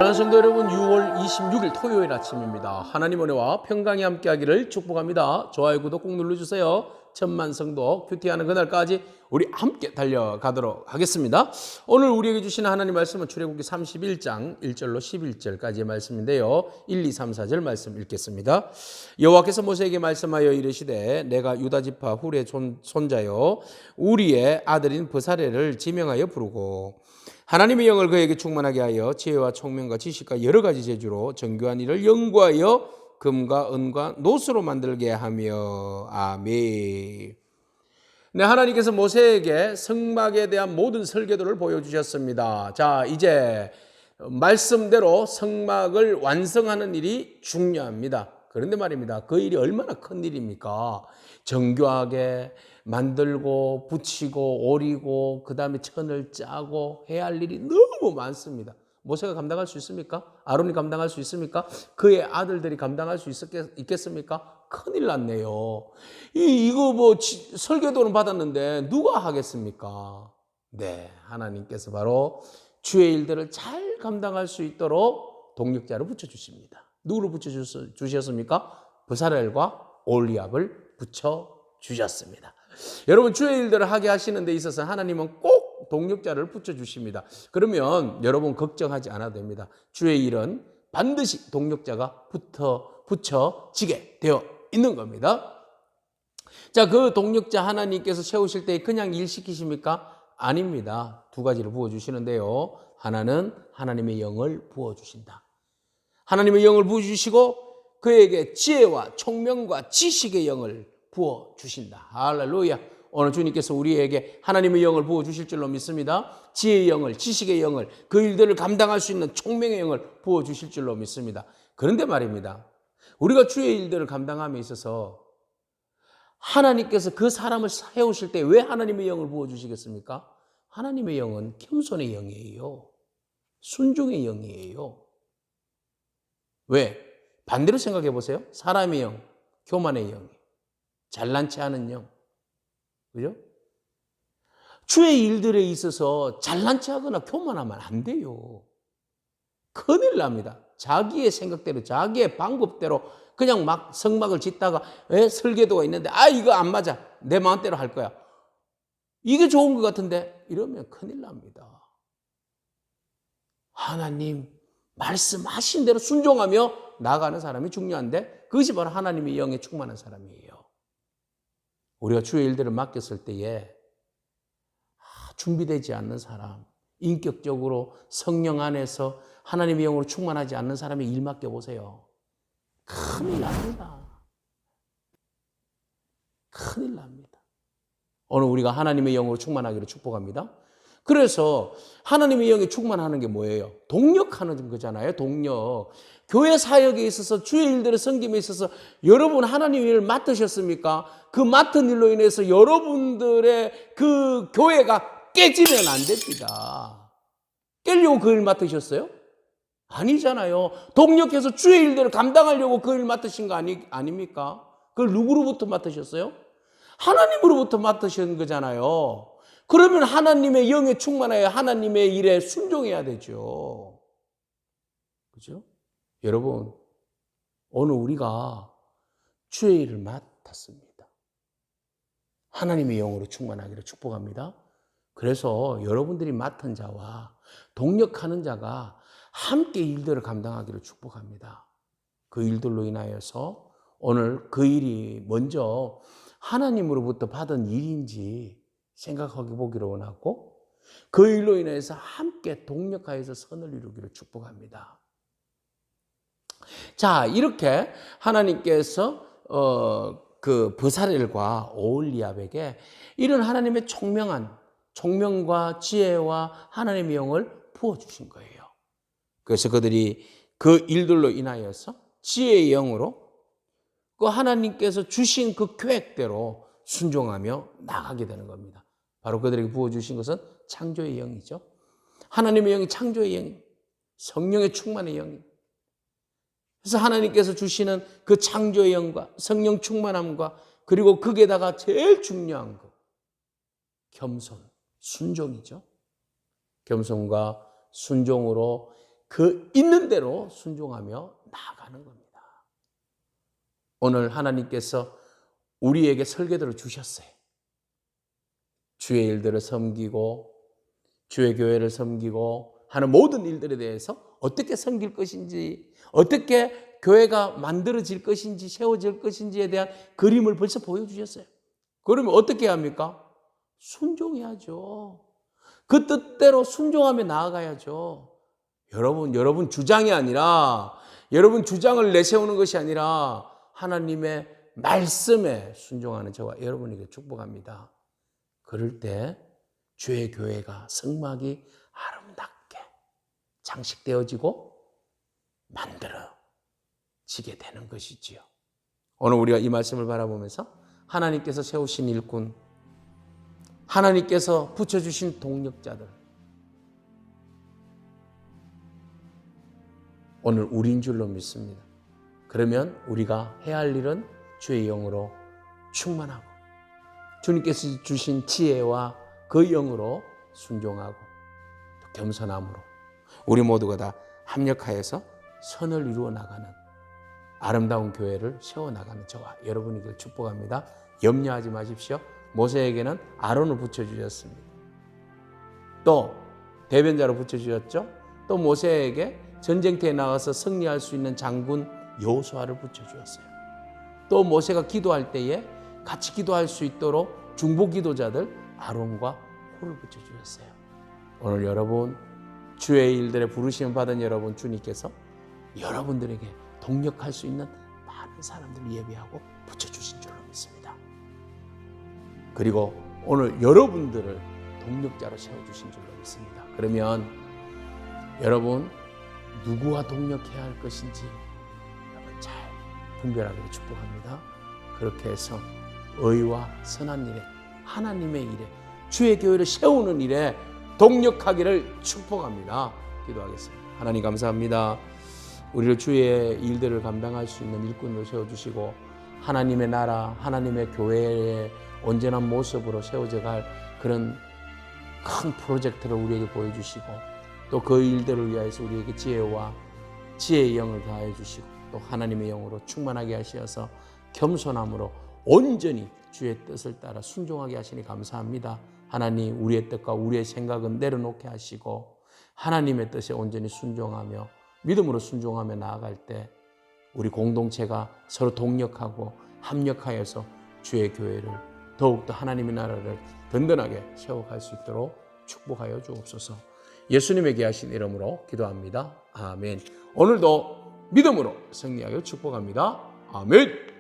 사랑하는 성도 여러분, 6월 26일 토요일 아침입니다. 하나님 은혜와 평강이 함께하기를 축복합니다. 좋아요, 구독 꼭 눌러주세요. 천만 성도 큐티하는 그날까지 우리 함께 달려가도록 하겠습니다. 오늘 우리에게 주시는 하나님 말씀은 출애굽기 31장 1절로 11절까지의 말씀인데요. 1, 2, 3, 4절 말씀 읽겠습니다. 여호와께서 모세에게 말씀하여 이르시되 내가 유다지파 훌의 손자요 우리의 아들인 브사렐을 지명하여 부르고 하나님의 영을 그에게 충만하게 하여 지혜와 총명과 지식과 여러 가지 재주로 정교한 일을 연구하여 금과 은과 노스로 만들게 하며. 아멘. 네, 하나님께서 모세에게 성막에 대한 모든 설계도를 보여주셨습니다. 자, 이제 말씀대로 성막을 완성하는 일이 중요합니다. 그런데 말입니다, 그 일이 얼마나 큰 일입니까? 정교하게 만들고 붙이고 오리고 그 다음에 천을 짜고 해야 할 일이 너무 많습니다. 모세가 감당할 수 있습니까? 아론이 감당할 수 있습니까? 그의 아들들이 감당할 수 있겠습니까? 큰일 났네요. 이거 설계도는 받았는데 누가 하겠습니까? 네, 하나님께서 바로 주의 일들을 잘 감당할 수 있도록 동력자를 붙여주십니다. 누구를 붙여주셨습니까? 브사렐과 올리압을 붙여주셨습니다. 여러분, 주의 일들을 하게 하시는 데 있어서 하나님은 꼭 동력자를 붙여주십니다. 그러면 여러분 걱정하지 않아도 됩니다. 주의 일은 반드시 동력자가 붙여지게 되어 있는 겁니다. 자, 그 동력자 하나님께서 세우실 때 그냥 일 시키십니까? 아닙니다. 두 가지를 부어주시는데요. 하나는 하나님의 영을 부어주신다. 하나님의 영을 부어주시고 그에게 지혜와 총명과 지식의 영을 부어주신다. 할렐루야. 오늘 주님께서 우리에게 하나님의 영을 부어주실 줄로 믿습니다. 지혜의 영을, 지식의 영을, 그 일들을 감당할 수 있는 총명의 영을 부어주실 줄로 믿습니다. 그런데 말입니다, 우리가 주의 일들을 감당함에 있어서 하나님께서 그 사람을 세우실 때 왜 하나님의 영을 부어주시겠습니까? 하나님의 영은 겸손의 영이에요. 순종의 영이에요. 왜? 반대로 생각해 보세요. 사람의 영, 교만의 영, 잘난 체 하는 영. 그죠? 주의 일들에 있어서 잘난 체 하거나 교만하면 안 돼요. 큰일 납니다. 자기의 생각대로, 자기의 방법대로 그냥 막 성막을 짓다가 설계도가 있는데 이거 안 맞아. 내 마음대로 할 거야. 이게 좋은 것 같은데 이러면 큰일 납니다. 하나님 말씀하신 대로 순종하며 나아가는 사람이 중요한데 그것이 바로 하나님의 영에 충만한 사람이에요. 우리가 주의 일들을 맡겼을 때에 준비되지 않는 사람, 인격적으로 성령 안에서 하나님의 영으로 충만하지 않는 사람의 일 맡겨보세요. 큰일 납니다. 큰일 납니다. 오늘 우리가 하나님의 영으로 충만하기를 축복합니다. 그래서 하나님의 영에 충만하는 게 뭐예요? 동력하는 거잖아요. 동력. 교회 사역에 있어서 주의 일들을 섬김에 있어서 여러분 하나님의 일을 맡으셨습니까? 그 맡은 일로 인해서 여러분들의 그 교회가 깨지면 안 됩니다. 깨려고 그 일 맡으셨어요? 아니잖아요. 동력해서 주의 일들을 감당하려고 그 일 맡으신 거 아닙니까? 그걸 누구로부터 맡으셨어요? 하나님으로부터 맡으신 거잖아요. 그러면 하나님의 영에 충만하여 하나님의 일에 순종해야 되죠. 그죠? 여러분, 오늘 우리가 주의 일을 맡았습니다. 하나님의 영으로 충만하기를 축복합니다. 그래서 여러분들이 맡은 자와 동력하는 자가 함께 일들을 감당하기를 축복합니다. 그 일들로 인하여서 오늘 그 일이 먼저 하나님으로부터 받은 일인지 생각해 보기를 원하고 그 일로 인해서 함께 동력하여서 선을 이루기를 축복합니다. 자, 이렇게 하나님께서 그 브사렐과 오홀리압에게 이런 하나님의 총명과 지혜와 하나님의 영을 부어주신 거예요. 그래서 그들이 그 일들로 인하여서 지혜의 영으로 그 하나님께서 주신 그 계획대로 순종하며 나가게 되는 겁니다. 바로 그들에게 부어주신 것은 창조의 영이죠. 하나님의 영이 창조의 영이, 성령의 충만의 영이. 그래서 하나님께서 주시는 그 창조의 영과 성령 충만함과 그리고 거기에다가 제일 중요한 거, 겸손, 순종이죠. 겸손과 순종으로 그 있는 대로 순종하며 나아가는 겁니다. 오늘 하나님께서 우리에게 설계도를 주셨어요. 주의 일들을 섬기고 주의 교회를 섬기고 하는 모든 일들에 대해서 어떻게 섬길 것인지, 어떻게 교회가 만들어질 것인지, 세워질 것인지에 대한 그림을 벌써 보여주셨어요. 그러면 어떻게 합니까? 순종해야죠. 그 뜻대로 순종하며 나아가야죠. 여러분 주장이 아니라, 여러분 주장을 내세우는 것이 아니라 하나님의 말씀에 순종하는 저와 여러분에게 축복합니다. 그럴 때 주의 교회가 성막이 아름답게 장식되어지고 만들어지게 되는 것이지요. 오늘 우리가 이 말씀을 바라보면서 하나님께서 세우신 일꾼, 하나님께서 붙여주신 동력자들, 오늘 우리인 줄로 믿습니다. 그러면 우리가 해야 할 일은 주의 영으로 충만하고 주님께서 주신 지혜와 그 영으로 순종하고 또 겸손함으로 우리 모두가 다 합력하여서 선을 이루어 나가는 아름다운 교회를 세워나가는 저와 여러분에게 축복합니다. 염려하지 마십시오. 모세에게는 아론을 붙여주셨습니다. 또 대변자로 붙여주셨죠. 또 모세에게 전쟁터에 나가서 승리할 수 있는 장군 여호수아를 붙여주었어요. 또 모세가 기도할 때에 같이 기도할 수 있도록 중보 기도자들 아론과 홀을 붙여주셨어요. 오늘 여러분 주의 일들에 부르심을 받은 여러분, 주님께서 여러분들에게 동력할 수 있는 많은 사람들을 예비하고 붙여주신 줄로 믿습니다. 그리고 오늘 여러분들을 동력자로 세워주신 줄로 믿습니다. 그러면 여러분 누구와 동력해야 할 것인지 여러분 잘 분별하기를 축복합니다. 그렇게 해서 의와 선한 일에, 하나님의 일에, 주의 교회를 세우는 일에 동력하기를 축복합니다. 기도하겠습니다. 하나님 감사합니다. 우리를 주의 일들을 감당할 수 있는 일꾼으로 세워주시고 하나님의 나라, 하나님의 교회의 온전한 모습으로 세워져 갈 그런 큰 프로젝트를 우리에게 보여주시고 또 그 일들을 위하여서 우리에게 지혜와 지혜의 영을 다해 주시고 또 하나님의 영으로 충만하게 하시어서 겸손함으로 온전히 주의 뜻을 따라 순종하게 하시니 감사합니다. 하나님, 우리의 뜻과 우리의 생각은 내려놓게 하시고 하나님의 뜻에 온전히 순종하며 믿음으로 순종하며 나아갈 때 우리 공동체가 서로 동력하고 합력하여서 주의 교회를 더욱더 하나님의 나라를 든든하게 세워갈 수 있도록 축복하여 주옵소서. 예수님에게 하신 이름으로 기도합니다. 아멘. 오늘도 믿음으로 승리하여 축복합니다. 아멘.